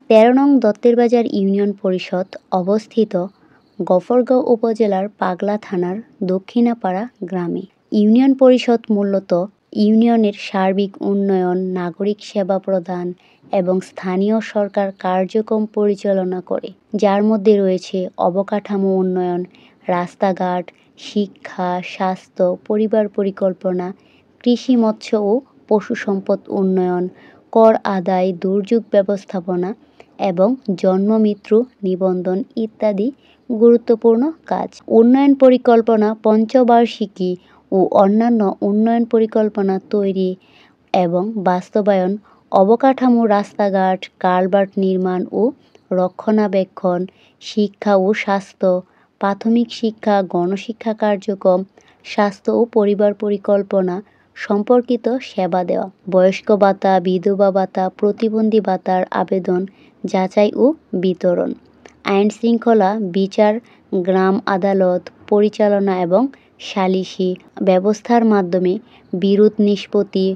১৩ নং দত্তের বাজার ইউনিয়ন পরিষদ অবস্থিত গফরগাঁও উপজেলার পাগলা থানার দক্ষিণাপাড়া গ্রামে। ইউনিয়ন পরিষদ মূলত ইউনিয়নের সার্বিক উন্নয়ন, নাগরিক সেবা প্রদান এবং স্থানীয় সরকার কার্যক্রম পরিচালনা করে, যার মধ্যে রয়েছে অবকাঠামো উন্নয়ন, রাস্তাঘাট, শিক্ষা, স্বাস্থ্য, পরিবার পরিকল্পনা, কৃষি, মৎস্য ও পশু সম্পদ উন্নয়ন, কর আদায়, দুর্যোগ ব্যবস্থাপনা এবং জন্ম মৃত্যু নিবন্ধন ইত্যাদি গুরুত্বপূর্ণ কাজ। উন্নয়ন পরিকল্পনা, পঞ্চবার্ষিকী ও অন্যান্য উন্নয়ন পরিকল্পনা তৈরি এবং বাস্তবায়ন, অবকাঠামো, রাস্তাঘাট, কালভার্ট নির্মাণ ও রক্ষণাবেক্ষণ, শিক্ষা ও স্বাস্থ্য, প্রাথমিক শিক্ষা, গণশিক্ষা কার্যক্রম, স্বাস্থ্য ও পরিবার পরিকল্পনা সম্পর্কিত সেবা দেওয়া, বয়স্ক ভাতা, বিধবা ভাতা, প্রতিবন্ধী ভাতার আবেদন যাচাই ও বিতরণ, আইন শৃঙ্খলা, বিচার, গ্রাম আদালত পরিচালনা এবং সালিসি ব্যবস্থার মাধ্যমে বিরোধ নিষ্পত্তি,